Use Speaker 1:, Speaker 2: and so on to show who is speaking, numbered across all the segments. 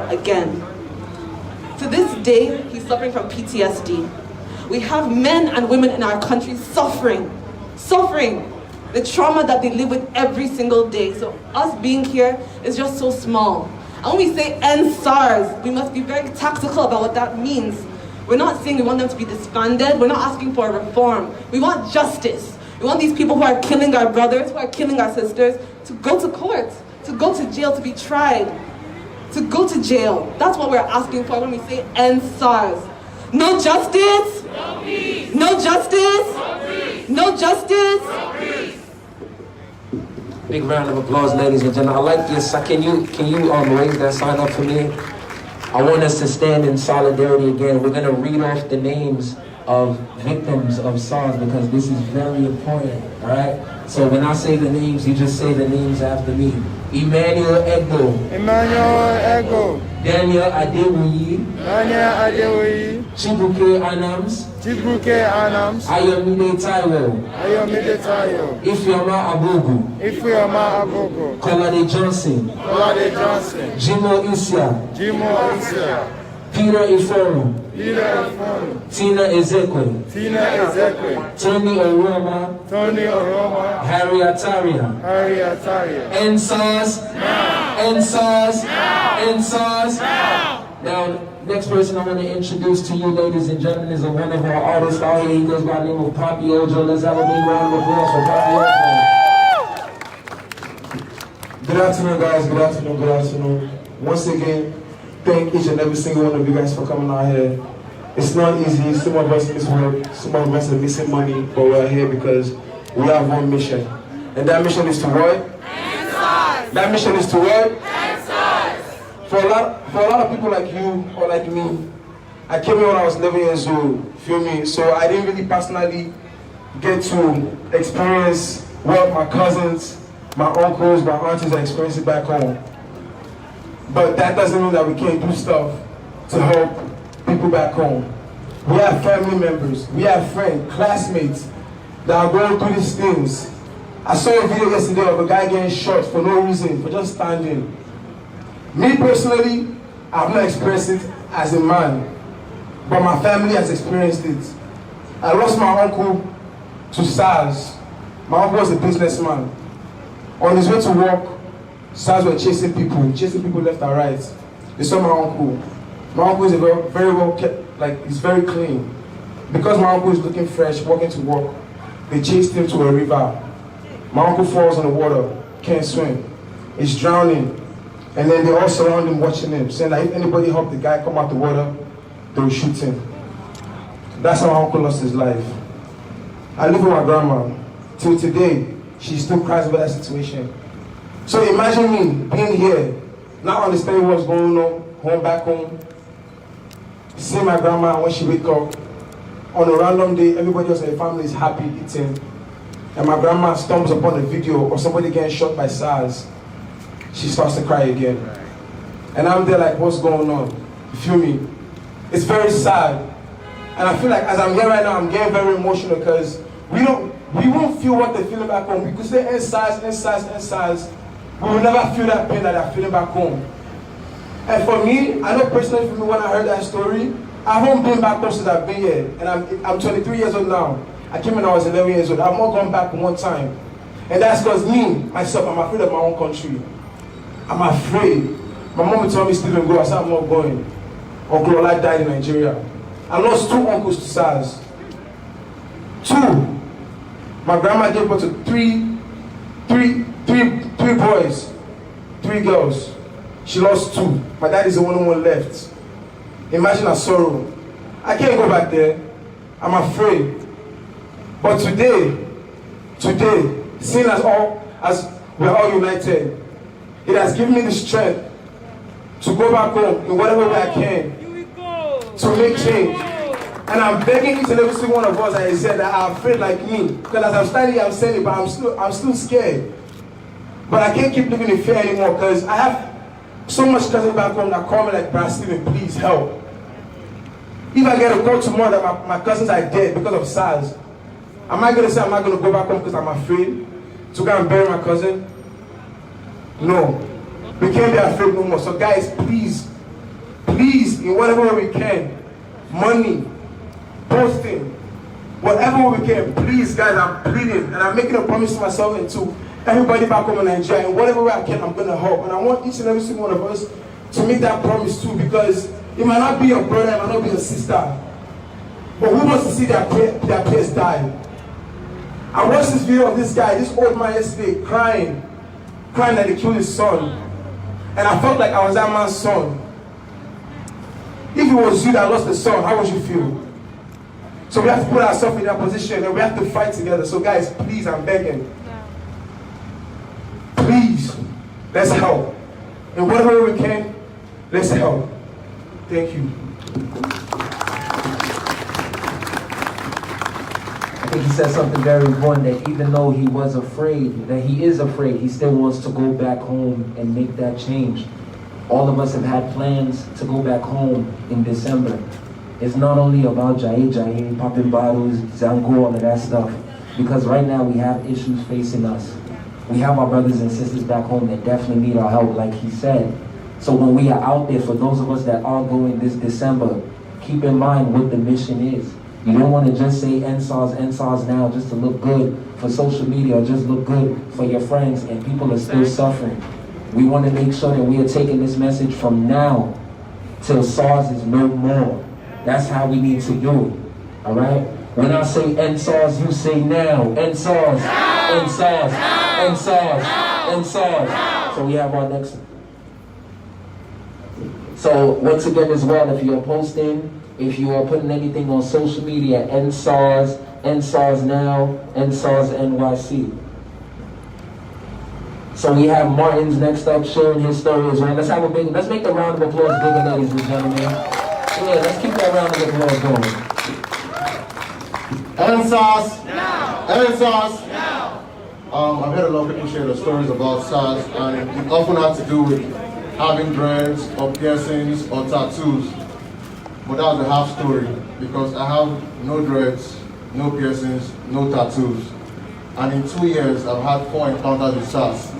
Speaker 1: again. To this day, he's suffering from PTSD. We have men and women in our country suffering the trauma that they live with every single day. So us being here is just so small. And when we say Endsars, we must be very tactical about what that means. We're not saying we want them to be disbanded. We're not asking for a reform. We want justice. We want these people who are killing our brothers, who are killing our sisters, to go to court, to go to jail, to be tried, to go to jail. That's what we're asking for when we say Endsars. No justice? No peace. No justice? No peace. No justice? No peace.
Speaker 2: Big round of applause, ladies and gentlemen. I like this. Can you raise that sign up for me? I want us to stand in solidarity again. We're going to read off the names of victims of SARS because this is very important, all right? So when I say the names, you just say the names after me. Emmanuel Ego.
Speaker 3: Emmanuel Ego.
Speaker 2: Daniel Adewoyi.
Speaker 3: Daniel Adewoyi.
Speaker 2: Chibuke Anams.
Speaker 3: Chibuke Anams.
Speaker 2: Ayomide Taiwo.
Speaker 3: Ayomide Taiwo.
Speaker 2: Ifeoma Abogu.
Speaker 3: Ifeoma Abogu.
Speaker 2: Kolade Johnson.
Speaker 3: Kolade Johnson.
Speaker 2: Jimo Isia.
Speaker 3: Jimo Isia.
Speaker 2: Peter Iforu.
Speaker 3: Peter Iforu.
Speaker 2: Tina Ezekwe.
Speaker 3: Tina Ezekwe.
Speaker 2: Tony Oroma.
Speaker 3: Tony Oroma.
Speaker 2: Harry Ataria.
Speaker 3: Harry Ataria.
Speaker 2: Endsars. Now. Endsars. Now. Endsars.
Speaker 3: Now.
Speaker 2: Now, next person I want to introduce to you, ladies and gentlemen, is one of our artists out here. He goes by the name of Poppy Ojo. Let's have a big round of applause for Poppy Ojo.
Speaker 4: Good afternoon, guys. Good afternoon. Good afternoon. Once again, thank each and every single one of you guys for coming out here. It's not easy. Some of us miss work. Some of us are missing money, but we're here because we have one mission. And that mission is to what?
Speaker 3: Endsars.
Speaker 4: That mission is to what?
Speaker 3: Endsars.
Speaker 4: For a lot of people like you or like me, I came here when I was 11 years old, feel me? So I didn't really personally get to experience what my cousins, my uncles, my aunties are experiencing back home. But that doesn't mean that we can't do stuff to help people back home. We have family members, we have friends, classmates that are going through these things. I saw a video yesterday of a guy getting shot for no reason, for just standing. Me personally, I've not experienced it as a man, but my family has experienced it. I lost my uncle to SARS. My uncle was a businessman. On his way to work, SARS were chasing people left and right. They saw my uncle. My uncle is a very well kept, like he's very clean. Because my uncle is looking fresh, walking to work, they chased him to a river. My uncle falls in the water, can't swim. He's drowning. And then they all surround him, watching him, saying that if anybody help the guy come out the water, they will shoot him. That's how my uncle lost his life. I live with my grandma. Till today, she still cries about that situation. So imagine me being here, not understanding what's going on, back home, seeing my grandma when she wake up, on a random day, everybody else in the family is happy eating, and my grandma stumbles upon a video of somebody getting shot by SARS. She starts to cry again. And I'm there like, what's going on? You feel me? It's very sad. And I feel like as I'm here right now, I'm getting very emotional because we won't feel what they're feeling back home. We could say Endsars, Endsars, Endsars. We will never feel that pain that they're feeling back home. And for me, I know personally for me, when I heard that story, I haven't been back home since I've been here. And I'm 23 years old now. I came when I was 11 years old. I've not gone back one time. And that's because me, myself, I'm afraid of my own country. I'm afraid. My mom would tell me, Stephen, go. I said, I'm not going. Uncle Ola died in Nigeria. I lost 2 uncles to SARS. 2. My grandma gave birth to three boys, 3 girls. She lost 2. My dad is the only one left. Imagine her sorrow. I can't go back there. I'm afraid. But today, seeing as we're all united, it has given me the strength to go back home in whatever way I can to make change. And I'm begging each and every single one of us, as I said, that are afraid like me. Because as I'm standing here, I'm saying it, but I'm still scared. But I can't keep living in fear anymore because I have so much cousins back home that call me like, Brad Stephen, please help. If I get a call tomorrow that my cousins are dead because of SARS, am I going to say I'm not going to go back home because I'm afraid to go and bury my cousin? No. We can't be afraid no more. So guys, please, please, in whatever way we can, money, posting, whatever way we can, please guys, I'm pleading and I'm making a promise to myself and to everybody back home in Nigeria, in whatever way I can, I'm gonna help. And I want each and every single one of us to make that promise too, because it might not be your brother, it might not be your sister, but who wants to see their peers die? I watched this video of this guy, this old man yesterday, crying that they killed his son. And I felt like I was that man's son. If it was you that lost the son, how would you feel? So we have to put ourselves in that position and we have to fight together. So guys, please, I'm begging. Please, let's help. In whatever way we can, let's help. Thank you.
Speaker 2: I think he said something very important, that even though he was afraid, that he is afraid, he still wants to go back home and make that change. All of us have had plans to go back home in December. It's not only about jaye, popping bottles, zango, all of that stuff. Because right now we have issues facing us. We have our brothers and sisters back home that definitely need our help, like he said. So when we are out there, for those of us that are going this December, keep in mind what the mission is. You don't want to just say Endsars now just to look good for social media or just look good for your friends, and people are still suffering. We want to make sure that we are taking this message from now till SARS is no more. That's how we need to do it. Alright? When I say Endsars, you say now. Endsars, Endsars, Endsars, Endsars. So we have our next. So once again as well, if you're posting, if you are putting anything on social media, Endsars, Endsars now, Endsars NYC. So we have Martin's next up sharing his story as well. Let's make a round of applause bigger, ladies and gentlemen. Yeah, let's keep that round of applause going.
Speaker 3: Endsars now. Endsars now. I've heard a lot of people share their stories about SARS, and it often has to do with having dreads or piercings or tattoos. But that's the half story, because I have no dreads, no piercings, no tattoos. And in 2 years, I've had 4 encounters with SARS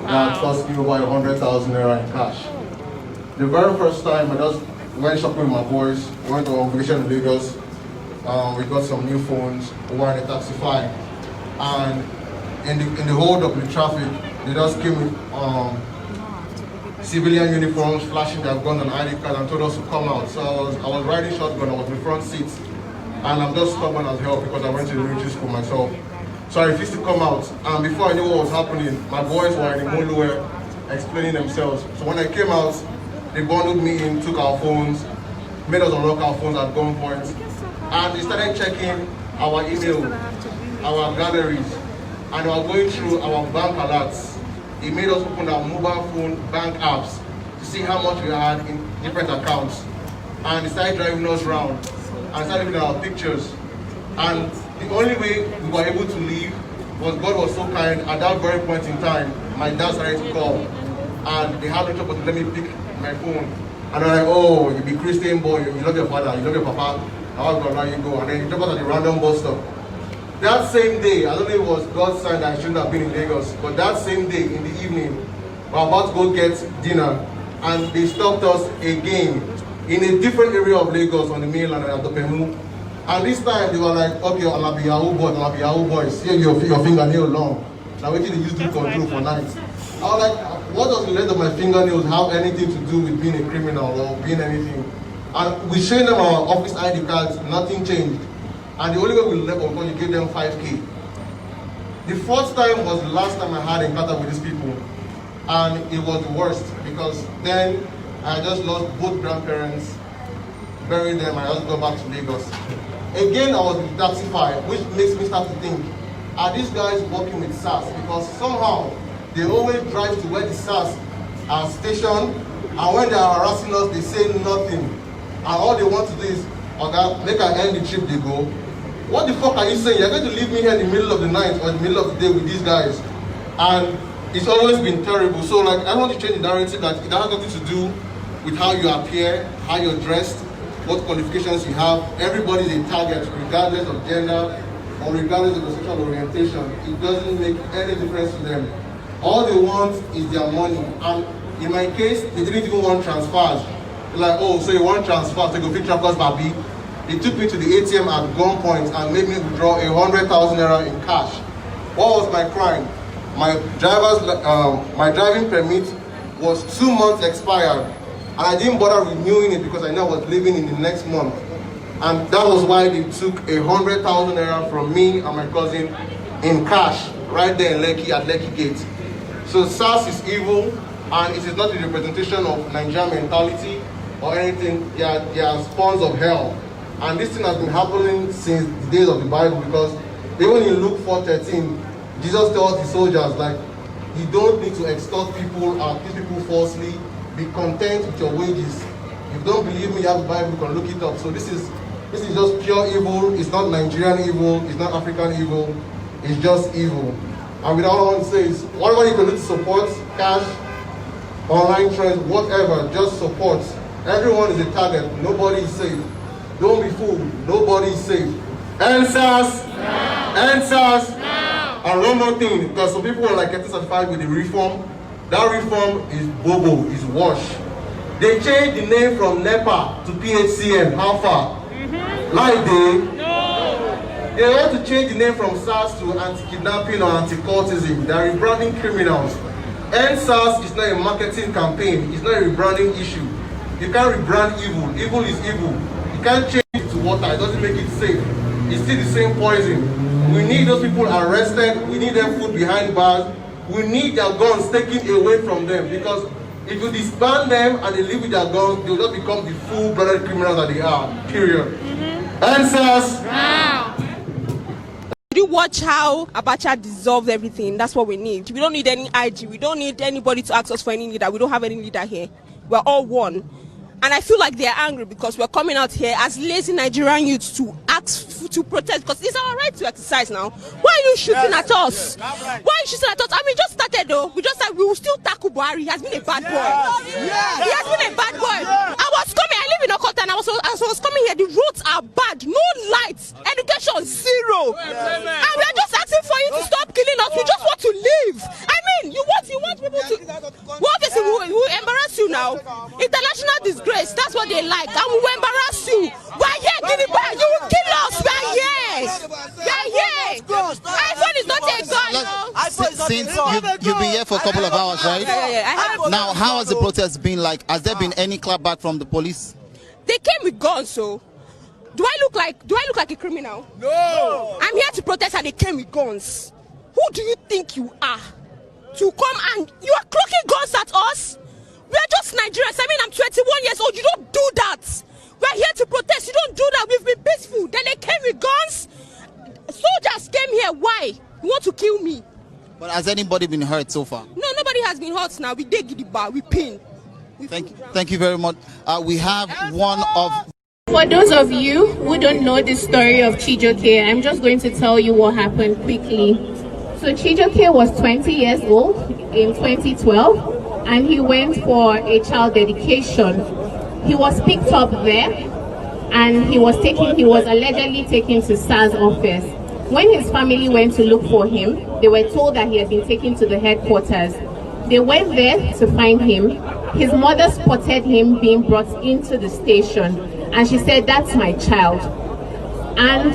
Speaker 3: that cost me over 100,000 naira in cash. The very first time, I just went shopping with my boys, went on vacation in Lagos. We got some new phones, we were in a taxify. And in the hold up in the traffic, they just came with civilian uniforms, flashing their gun and ID card, and told us to come out. So I was riding shotgun, I was in the front seat, and I'm just stubborn as hell because I went to the military school myself. So I refused to come out, and before I knew what was happening, my boys were in the Moluwe explaining themselves. So when I came out, they bundled me in, took our phones, made us unlock our phones at gunpoint, and they started checking our email, our galleries, and they were going through our bank alerts. It made us open our mobile phone bank apps to see how much we had in different accounts. And they started driving us around and started looking at our pictures. And the only way we were able to leave was God was so kind. At that very point in time, my dad started to call. And they had no trouble to let me pick my phone. And they're like, oh, you be Christian boy, you love your father, you love your papa, how gonna let you go? And then you drop us at the random bus stop. That same day, I don't know if it was God's sign that I shouldn't have been in Lagos, but that same day in the evening, we were about to go get dinner, and they stopped us again in a different area of Lagos on the mainland at Dopemu. And this time they were like, okay, I'll be Yahoo boy, I'll be Yahoo boys, here your fingernail long. Now waiting to use to control for night. I was like, what does the length of my fingernails have anything to do with being a criminal or being anything? And we showed them our office ID cards, nothing changed. And the only way we left was when you gave them 5K. The fourth time was the last time I had encounter with these people. And it was the worst, because then I just lost both grandparents, buried them, and I just got back to Lagos. Again, I was with Taxify, which makes me start to think, are these guys working with SARS? Because somehow, they always drive to where the SARS are stationed, and when they are harassing us, they say nothing. And all they want to do is, okay, make I end the trip, they go. What the fuck are you saying? You're going to leave me here in the middle of the night or in the middle of the day with these guys. And it's always been terrible. So like, I want to change the narrative that it has nothing to do with how you appear, how you're dressed, what qualifications you have. Everybody's a target, regardless of gender or regardless of the sexual orientation. It doesn't make any difference to them. All they want is their money. And in my case, they didn't even want transfers. Like, oh, so you want transfer to go fit Chakos Babi? He took me to the ATM at gunpoint and made me withdraw 100,000 naira in cash. What was my crime? My driving permit was 2 months expired, and I didn't bother renewing it because I knew I was leaving in the next month. And that was why they took 100,000 naira from me and my cousin in cash right there in Lekki at Lekki Gate. So SARS is evil, and it is not a representation of Nigerian mentality or anything. They are spawns of hell. And this thing has been happening since the days of the Bible, because even in Luke 4:13, Jesus tells the soldiers, like, you don't need to extort people or kill people falsely. Be content with your wages. If you don't believe me, you have the Bible, you can look it up. So this is just pure evil. It's not Nigerian evil. It's not African evil. It's just evil. And with all I want to say is, whatever you can do to support, cash, online trends, whatever, just support. Everyone is a target. Nobody is safe. Don't be fooled. Nobody is safe. Endsars! Endsars! And one more thing, because some people are like getting satisfied with the reform. That reform is bobo, is wash. They changed the name from NEPA to PHCN. How far? Like they? No. They want to change the name from SARS to anti-kidnapping or anti-cultism. They are rebranding criminals. Endsars is not a marketing campaign. It's not a rebranding issue. You can't rebrand evil. Evil is evil. You can't change it to water. It doesn't make it safe. It's still the same poison. We need those people arrested. We need them put behind bars. We need their guns taken away from them, because if you disband them and they live with their guns, they'll just become the full-blooded criminals that they are. Period. Endsars!
Speaker 5: Did you watch how Abacha dissolved everything? That's what we need. We don't need any IG. We don't need anybody to ask us for any leader. We don't have any leader here. We're all one. And I feel like they're angry because we're coming out here as lazy Nigerian youths to ask, to protest, because it's our right to exercise now. Why are you shooting at us? Why are you shooting at us? I mean, just started though. We just said we will still tackle Buhari. He has been a bad boy. He has been a bad boy. I was coming, I live in Okota, and I was coming here. The roads are bad. No lights. Education, zero. And we are just asking for you to stop killing us. We just want to live. I mean, you want people to... Well, obviously, we will embarrass you now. International disgrace. That's what they like. And we will embarrass you. We're here, Guinea-Bag. You will kill us. We're here. We're here. iPhone is not a gun.
Speaker 6: Since you've been here for a couple of hours, right?
Speaker 5: Yeah.
Speaker 6: Now, how has the protest been like? Has there been any clapback from the police?
Speaker 5: They came with guns, so do I look like a criminal? No. I'm here to protest and they came with guns. Who do you think you are to come and you are clocking guns at us? We are just Nigerians. I mean, I'm 21 years old. You don't do that. We're here to protest. You don't do that. We've been peaceful. Then they came with guns. Soldiers came here. Why? You want to kill me?
Speaker 6: But has anybody been hurt so far?
Speaker 5: No, nobody has been hurt now. We dig the bar. We pin.
Speaker 6: Thank you very much. We have one of...
Speaker 7: For those of you who don't know the story of Chijoke, I'm just going to tell you what happened quickly. So Chijoke was 20 years old in 2012. And he went for a child dedication. He was picked up there and he was allegedly taken to SARS office. When his family went to look for him, they were told that he had been taken to the headquarters. They went there to find him. His mother spotted him being brought into the station and she said, "That's my child." And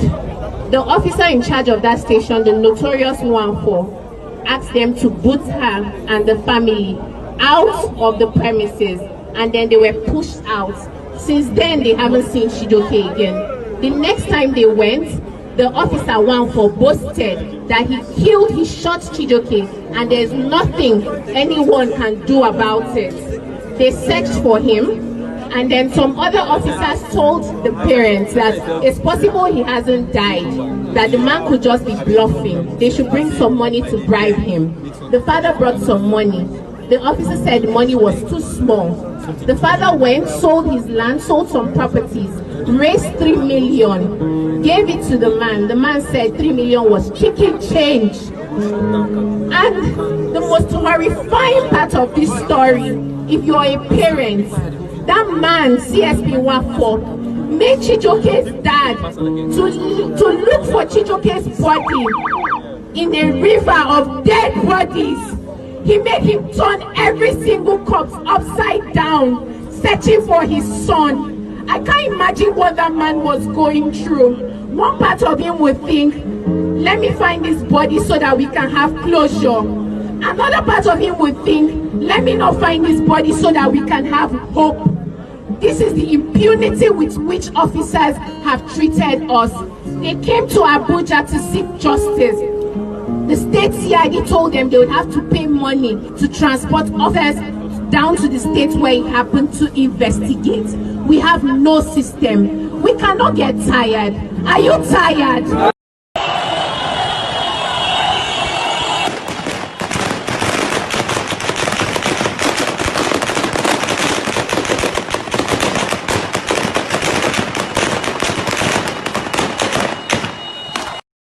Speaker 7: the officer in charge of that station, the notorious Nwanfo, asked them to boot her and the family out of the premises, and then they were pushed out. Since then, they haven't seen Chijoke again. The next time they went, the officer Nwanfo boasted that he shot Chijoke, and there's nothing anyone can do about it. They searched for him, and then some other officers told the parents that it's possible he hasn't died, that the man could just be bluffing. They should bring some money to bribe him. The father brought some money. The officer said the money was too small. The father went, sold his land, sold some properties, raised 3 million, gave it to the man. The man said 3 million was chicken change. And the most horrifying part of this story, if you're a parent, that man, CSP Nwanfo, made Chijoke's dad to look for Chijoke's body in a river of dead bodies. He made him turn every single corpse upside down, searching for his son. I can't imagine what that man was going through. One part of him would think, let me find this body so that we can have closure. Another part of him would think, let me not find this body so that we can have hope. This is the impunity with which officers have treated us. They came to Abuja to seek justice. The state CID told them they would have to pay money to transport officers down to the state where it happened to investigate. We have no system. We cannot get tired. Are you tired?